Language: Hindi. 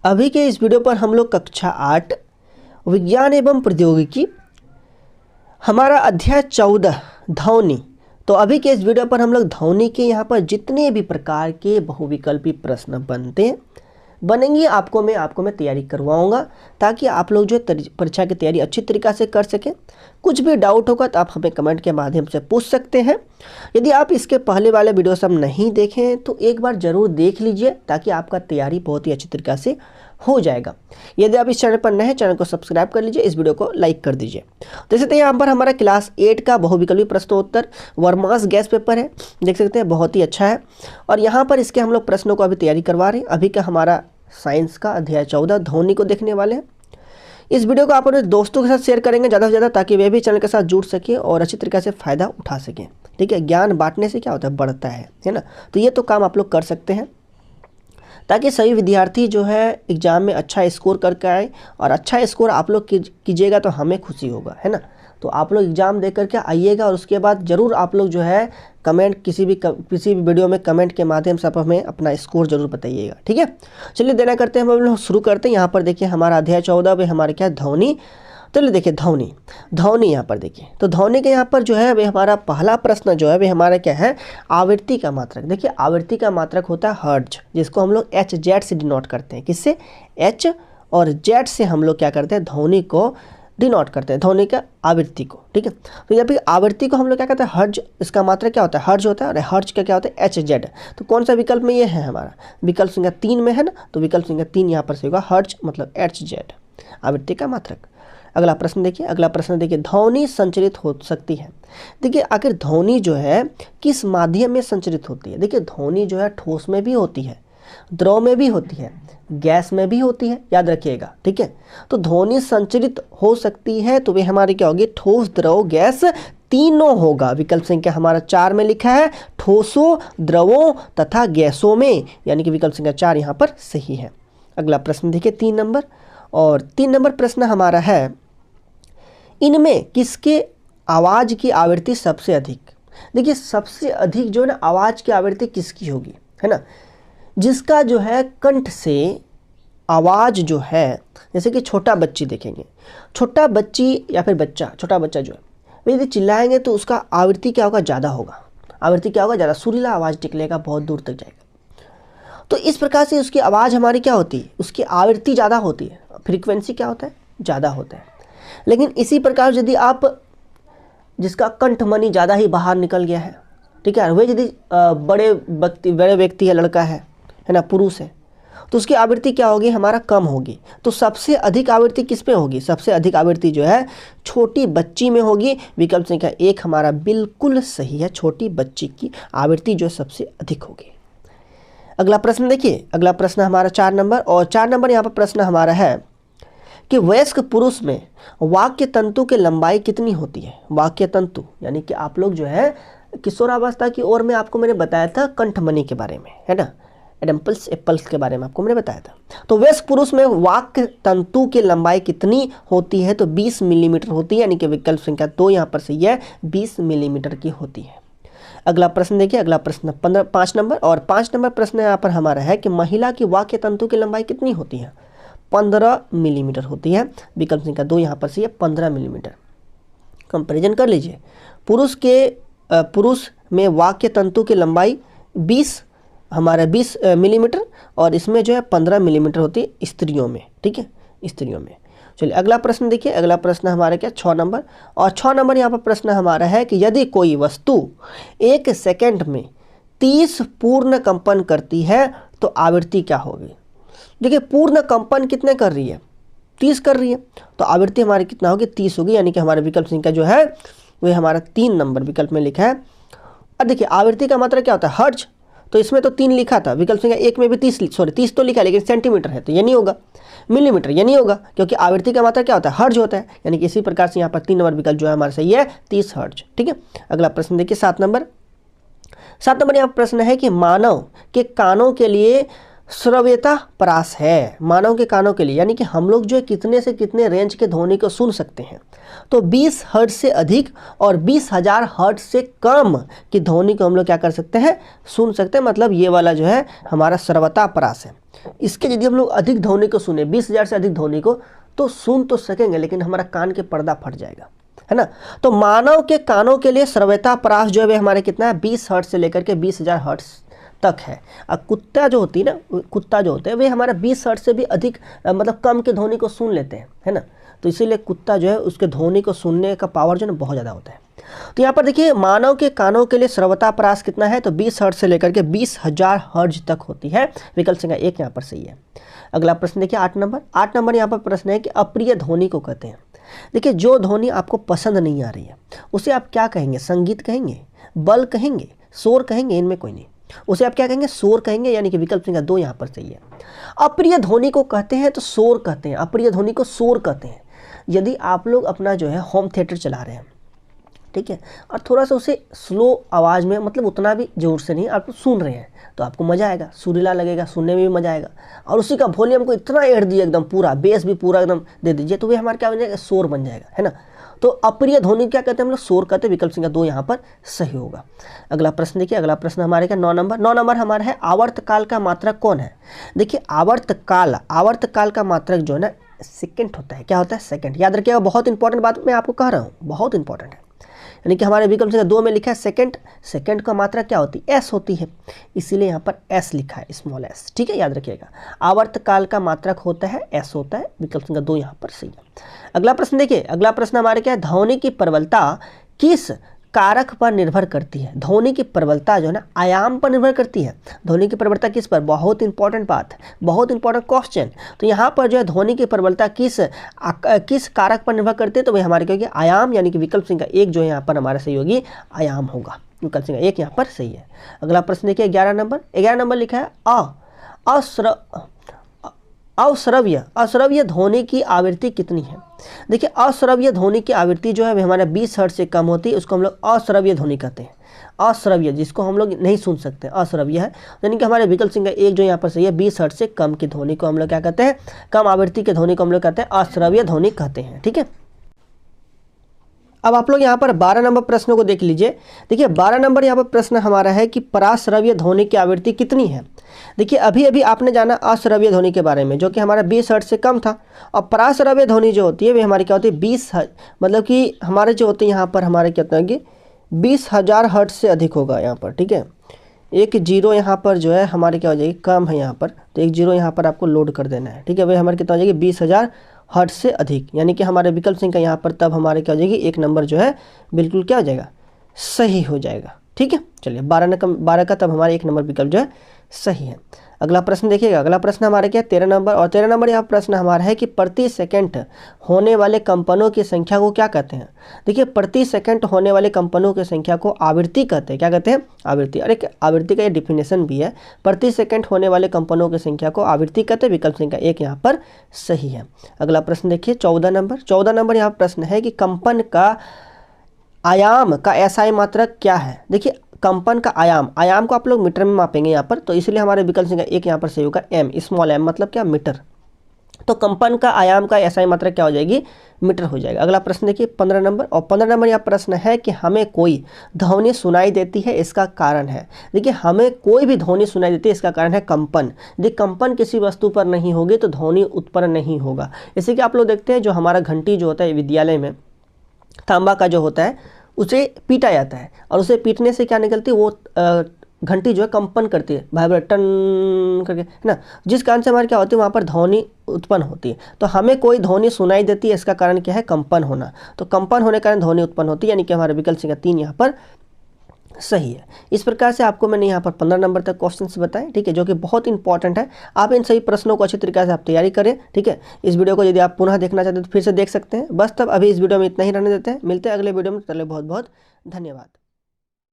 अभी के इस वीडियो पर हम लोग कक्षा 8 विज्ञान एवं प्रौद्योगिकी हमारा अध्याय 14 ध्वनि। तो अभी के इस वीडियो पर हम लोग ध्वनि के यहाँ पर जितने भी प्रकार के बहुविकल्पी प्रश्न बनेंगे आपको मैं तैयारी करवाऊंगा ताकि आप लोग जो परीक्षा की तैयारी अच्छी तरीक़ा से कर सकें। कुछ भी डाउट होगा तो आप हमें कमेंट के माध्यम से पूछ सकते हैं। यदि आप इसके पहले वाले वीडियो सब नहीं देखें तो एक बार ज़रूर देख लीजिए ताकि आपका तैयारी बहुत ही अच्छी तरीक़ा से हो जाएगा। यदि आप इस चैनल पर नए हैं, चैनल को सब्सक्राइब कर लीजिए, इस वीडियो को लाइक कर दीजिए। जैसे तो यहाँ पर हमारा क्लास 8 का बहुविकल्पी प्रश्नोत्तर वर्मास गैस पेपर है, देख सकते हैं बहुत ही अच्छा है। और यहाँ पर इसके हम लोग प्रश्नों को अभी तैयारी करवा रहे हैं। अभी का हमारा साइंस का अध्याय 14 ध्वनि को देखने वाले हैं। इस वीडियो को आप अपने दोस्तों के साथ शेयर करेंगे ज़्यादा से ज़्यादा ताकि वे भी चैनल के साथ जुड़ सकें और अच्छी तरीके से फ़ायदा उठा सकें। ठीक है, ज्ञान बांटने से क्या होता है, बढ़ता है ना। तो ये तो काम आप लोग कर सकते हैं ताकि सभी विद्यार्थी जो है एग्ज़ाम में अच्छा स्कोर करके आए। और अच्छा स्कोर आप लोग कीजिएगा तो हमें खुशी होगा, है ना। तो आप लोग एग्ज़ाम दे करके आइएगा और उसके बाद ज़रूर आप लोग जो है कमेंट किसी भी वीडियो में कमेंट के माध्यम से आप हमें अपना स्कोर जरूर बताइएगा। ठीक है, चलिए देना करते हैं, हम लोग शुरू करते हैं। यहाँ पर देखिए हमारा अध्याय 14 में हमारे क्या ध्वनि। चलिए देखिए ध्वनि यहाँ पर देखिए। तो ध्वनि के यहाँ पर जो है वे हमारा पहला प्रश्न जो है वे हमारा क्या है, आवृत्ति का मात्रक। देखिए आवृत्ति का मात्रक होता है हर्ट्ज, जिसको हम लोग HZ से डिनोट करते हैं। किससे? H और Z से हम लोग क्या करते हैं, ध्वनि को डिनोट करते हैं, ध्वनि का आवृत्ति को। ठीक है, तो यहाँ पे आवृत्ति को हम लोग क्या कहते हैं, हर्ज। इसका मात्रक क्या होता है, हर्ज होता है। और हर्ज का क्या होता है, HZ। तो कौन सा विकल्प में ये है हमारा, विकल्प संख्या 3 में है ना। तो विकल्प संख्या 3 यहाँ पर से होगा, हर्ज मतलब HZ आवृत्ति का मात्रक। अगला प्रश्न देखिए, अगला प्रश्न देखिए, ध्वनि संचरित हो सकती है। देखिए आखिर ध्वनि जो है किस माध्यम में संचरित होती है। देखिए ध्वनि जो है ठोस में भी होती है, द्रव में भी होती है, गैस में भी होती है, याद रखिएगा। ठीक है, तो ध्वनि संचरित हो सकती है तो वे हमारी क्या होगी, ठोस, द्रव, गैस तीनों होगा। विकल्प संख्या हमारा 4 में लिखा है, ठोसों, द्रवों तथा गैसों में, यानी कि विकल्प संख्या 4 यहाँ पर सही है। अगला प्रश्न देखिए 3 नंबर। और 3 नंबर प्रश्न हमारा है, इनमें किसके आवाज़ की आवृत्ति सबसे अधिक। देखिए सबसे अधिक जो है ना आवाज़ की आवृत्ति किसकी होगी, है ना, जिसका जो है कंठ से आवाज़ जो है, जैसे कि छोटा बच्ची देखेंगे, छोटा बच्ची या फिर बच्चा, छोटा बच्चा जो है यदि चिल्लाएंगे तो उसका आवृत्ति क्या होगा, ज़्यादा होगा। आवृत्ति क्या होगा, ज़्यादा, सुरीला आवाज़ निकलेगा, बहुत दूर तक जाएगा। तो इस प्रकार से उसकी आवाज़ हमारी क्या होती है, उसकी आवृत्ति ज़्यादा होती है, फ्रीक्वेंसी क्या होता है, ज़्यादा होता है। लेकिन इसी प्रकार यदि आप जिसका कंठमणि ज़्यादा ही बाहर निकल गया है, ठीक है, वह यदि बड़े व्यक्ति है, लड़का है ना, पुरुष है, तो उसकी आवृत्ति क्या होगी, हमारा कम होगी। तो सबसे अधिक आवृत्ति किस पे होगी, सबसे अधिक आवृत्ति जो है छोटी बच्ची में होगी। विकल्प संख्या 1 हमारा बिल्कुल सही है, छोटी बच्ची की आवृत्ति जो सबसे अधिक होगी। अगला प्रश्न देखिए, अगला प्रश्न हमारा 4 नंबर। और 4 नंबर यहाँ पर प्रश्न हमारा है कि वयस्क पुरुष में वाक्य तंतु की लंबाई कितनी होती है। वाक्य तंतु यानी कि आप लोग जो है किशोरावस्था की ओर में आपको मैंने बताया था कंठमणि के बारे में, है ना, एडम्पल्स एप्पल्स के बारे में आपको मैंने बताया था। तो वयस्क पुरुष में वाक्य तंतु की लंबाई कितनी होती है, तो 20 मिलीमीटर होती है, यानी कि विकल्प संख्या 2 यहाँ पर सही है, 20 मिलीमीटर की होती है। अगला प्रश्न देखिए, अगला प्रश्न 5 नंबर। और 5 नंबर प्रश्न यहाँ पर हमारा है कि महिला की वाक्य तंतु की लंबाई कितनी होती है, 15 मिलीमीटर होती है। विकल्प संख्या 2 यहाँ पर से ये 15 मिलीमीटर। कंपैरिजन कर लीजिए, पुरुष में वाक्य तंतु की लंबाई 20 मिलीमीटर और इसमें जो है 15 मिलीमीटर होती है स्त्रियों में। ठीक है, स्त्रियों में। चलिए अगला प्रश्न देखिए, अगला प्रश्न हमारा क्या, 6 नंबर। और 6 नंबर यहाँ पर प्रश्न हमारा है कि यदि कोई वस्तु 1 सेकेंड में 30 पूर्ण कंपन करती है तो आवृत्ति क्या होगी। देखिए पूर्ण कंपन कितने कर रही है, 30 कर रही है, तो आवृत्ति हमारी कितना होगी, 30 होगी, यानी कि हमारा विकल्प संख्या जो है वह हमारा 3 नंबर विकल्प में लिखा है। अब देखिए आवृत्ति का मतलब क्या होता है, हर्ज। तो इसमें तो 3 लिखा था, विकल्प संख्या 1 में भी 30 तो लिखा है, लेकिन सेंटीमीटर है तो ये नहीं होगा, मिलीमीटर ये नहीं होगा, क्योंकि आवृत्ति का मतलब क्या होता है, हर्ज होता है। यानी कि इसी प्रकार से यहाँ पर 3 नंबर विकल्प जो है हमारा सही है, 30 हर्ज। ठीक है, अगला प्रश्न देखिए 7 नंबर। 7 नंबर यहाँ प्रश्न है कि मानव के कानों के लिए श्रव्यता परास है। मानव के कानों के लिए यानी कि हम लोग जो है कितने से कितने रेंज के ध्वनि को सुन सकते हैं, तो 20 हर्ट्ज से अधिक और 20,000 हर्ट्ज से कम की ध्वनि को हम लोग क्या कर सकते हैं, सुन सकते हैं। मतलब ये वाला जो है हमारा श्रव्यता परास है। इसके यदि हम लोग अधिक ध्वनि को सुने, 20,000 से अधिक ध्वनि को, तो सुन तो सकेंगे लेकिन हमारा कान के पर्दा फट जाएगा, है ना। तो मानव के कानों के लिए श्रव्यता परास जो है वे हमारे कितना है, 20 हर्ट्ज से लेकर के 20,000 हर्ट्ज तक है। और कुत्ता जो होती है ना, कुत्ता जो होते हैं वे हमारा 20 हर्ट्ज से भी अधिक मतलब कम के ध्वनि को सुन लेते हैं, है ना। तो इसीलिए कुत्ता जो है उसके ध्वनि को सुनने का पावर जो है ना बहुत ज़्यादा होता है। तो यहाँ पर देखिए मानव के कानों के लिए श्रव्यता परास कितना है, तो 20 हर्ट्ज से लेकर के 20,000 हर्ट्ज तक होती है। विकल्प संख्या 1 यहाँ पर सही है। अगला प्रश्न देखिए 8 नंबर यहाँ पर प्रश्न है कि अप्रिय ध्वनि को कहते हैं। देखिए जो ध्वनि आपको पसंद नहीं आ रही है उसे आप क्या कहेंगे, संगीत कहेंगे, बल कहेंगे, शोर कहेंगे, इनमें कोई नहीं। उसे आप क्या कहेंगे, शोर कहेंगे, यानी कि विकल्प संख्या 2 यहाँ पर सही है। अप्रिय ध्वनि को कहते हैं तो शोर कहते हैं, अप्रिय ध्वनि को शोर कहते हैं। यदि आप लोग अपना जो है होम थिएटर चला रहे हैं, ठीक है, और थोड़ा सा उसे स्लो आवाज़ में, मतलब उतना भी जोर से नहीं, आप सुन रहे हैं तो आपको मज़ा आएगा, सुरीला लगेगा, सुनने में भी मज़ा आएगा। और उसी का वॉल्यूम को इतना एड दिए एकदम पूरा, बेस भी पूरा एकदम दे दीजिए, तो वे हमारे क्या बन जाएगा, शोर बन जाएगा, है ना। तो अप्रिय ध्वनि क्या कहते हैं हम लोग, शोर कहते हैं। विकल्प संख्या 2 यहाँ पर सही होगा। अगला प्रश्न देखिए, अगला प्रश्न हमारे क्या 9 नंबर हमारा है आवर्तकाल का मात्रक कौन है। देखिए आवर्तकाल का मात्रक जो है ना सेकंड होता है। क्या होता है, सेकंड। याद रखिएगा, बहुत इंपॉर्टेंट बात मैं आपको कह रहा हूँ, बहुत इंपॉर्टेंट है। यानी कि हमारे विकल्प संख्या 2 में लिखा है सेकंड। सेकंड का मात्रा क्या होती है, एस होती है, इसीलिए यहाँ पर एस लिखा है, स्मॉल एस, ठीक है, याद रखिएगा। आवर्तकाल का मात्रक होता है एस होता है। विकल्प संख्या 2 यहाँ पर सही है। अगला प्रश्न देखिए, अगला प्रश्न हमारे क्या है, ध्वनि की प्रबलता किस कारक पर निर्भर करती है। ध्वनि की प्रबलता जो है ना आयाम पर निर्भर करती है। ध्वनि की प्रबलता किस पर, बहुत इंपॉर्टेंट बात, बहुत इंपॉर्टेंट क्वेश्चन। तो यहाँ पर जो है ध्वनि की प्रबलता किस कारक पर निर्भर करती है, तो वही हमारे क्या होगी, आयाम, यानी कि विकल्प संख्या 1 जो है यहाँ पर हमारा सही होगी, आयाम होगा। विकल्प संख्या 1 यहाँ पर सही है। अगला प्रश्न देखिए 11 नंबर लिखा है अश्रव्य ध्वनि की आवृत्ति कितनी है। देखिए अश्रव्य ध्वनि की आवृत्ति जो है हमारे 20 हर्ट्ज से कम होती है, उसको हम लोग अश्रव्य ध्वनि कहते हैं। अश्रव्य, जिसको हम लोग नहीं सुन सकते, अश्रव्य है। यानी कि हमारे विकल्प संख्या 1 जो यहाँ पर सही है, 20 हर्ट्ज से कम की ध्वनि को हम लोग क्या कहते हैं, कम आवृत्ति की ध्वनि को हम लोग कहते हैं अश्रव्य ध्वनि कहते हैं, ठीक है। अब आप लोग यहाँ पर 12 नंबर प्रश्न को देख लीजिए। देखिए 12 नंबर यहाँ पर प्रश्न हमारा है कि पराश्रव्य ध्वनि की आवृत्ति कितनी है। देखिए अभी अभी आपने जाना अश्रव्य ध्वनि के बारे में, जो कि हमारा 20 हर्ट्ज से कम था। और पराश्रव्य ध्वनि जो होती है वे हमारी क्या होती है, 20 मतलब कि हमारे जो होते हैं यहाँ पर हमारे क्या होता है कि 20,000 हर्ट्ज से अधिक होगा यहाँ पर, ठीक है। एक जीरो यहाँ पर जो है हमारे क्या हो जाएगी, कम है यहाँ पर, तो एक जीरो यहाँ पर आपको लोड कर देना है, ठीक है। वह हमारे कितना हो जाएगी, 20,000 हर्ट्ज से अधिक, यानी कि हमारे विकल्प संख्या यहाँ पर तब हमारे क्या हो जाएगी, 1 नंबर जो है बिल्कुल क्या हो जाएगा, सही हो जाएगा, ठीक है। चलिए 12 का तब हमारा 1 नंबर विकल्प जो है सही है। अगला प्रश्न देखिएगा, अगला प्रश्न हमारे क्या है 13 नंबर। और 13 नंबर यहाँ प्रश्न हमारा है कि प्रति सेकंड होने वाले कंपनों की संख्या को क्या कहते हैं। देखिए प्रति सेकंड होने वाले कंपनों की संख्या को आवृत्ति कहते हैं। क्या कहते हैं, आवृत्ति। अरे आवृत्ति का ये डिफिनेशन भी है, प्रति सेकंड होने वाले कंपनों की संख्या को आवृत्ति कहते हैं। विकल्प संख्या 1 यहाँ पर सही है। अगला प्रश्न देखिए 14 नंबर यहाँ प्रश्न है कि कंपन का आयाम का एसआई मात्रक क्या है। देखिए कंपन का आयाम को आप लोग मीटर में मापेंगे यहाँ पर, तो इसलिए हमारे विकल्प संख्या 1 यहाँ पर सही होगा, एम, स्मॉल एम, मतलब क्या, मीटर। तो कंपन का आयाम का एसआई मात्रक क्या हो जाएगी, मीटर हो जाएगा। अगला प्रश्न देखिए 15 नंबर। और 15 नंबर यहाँ प्रश्न है कि हमें कोई ध्वनि सुनाई देती है, इसका कारण है। देखिए हमें कोई भी ध्वनि सुनाई देती है, इसका कारण है कंपन। देखिए कंपन किसी वस्तु पर नहीं होगी तो ध्वनि उत्पन्न नहीं होगा। जैसे कि आप लोग देखते हैं जो हमारा घंटी जो होता है विद्यालय में, तांबा का जो होता है उसे पीटा जाता है, और उसे पीटने से क्या निकलती है, वो घंटी जो है कंपन करती है, वाइब्रेट टन करके, है ना, जिस कारण से हमारे क्या होती है वहाँ पर ध्वनि उत्पन्न होती है। तो हमें कोई ध्वनि सुनाई देती है, इसका कारण क्या है, कंपन होना। तो कंपन होने के कारण ध्वनि उत्पन्न होती है, यानी कि हमारे विकल्प संख्या 3 यहाँ पर सही है। इस प्रकार से आपको मैंने यहाँ पर 15 नंबर तक क्वेश्चंस बताए, ठीक है, जो कि बहुत इंपॉर्टेंट है। आप इन सभी प्रश्नों को अच्छी तरीके से आप तैयारी करें, ठीक है। इस वीडियो को यदि आप पुनः देखना चाहते हैं तो फिर से देख सकते हैं। बस तब अभी इस वीडियो में इतना ही रहने देते हैं, मिलते हैं अगले वीडियो में। चलिए बहुत बहुत धन्यवाद।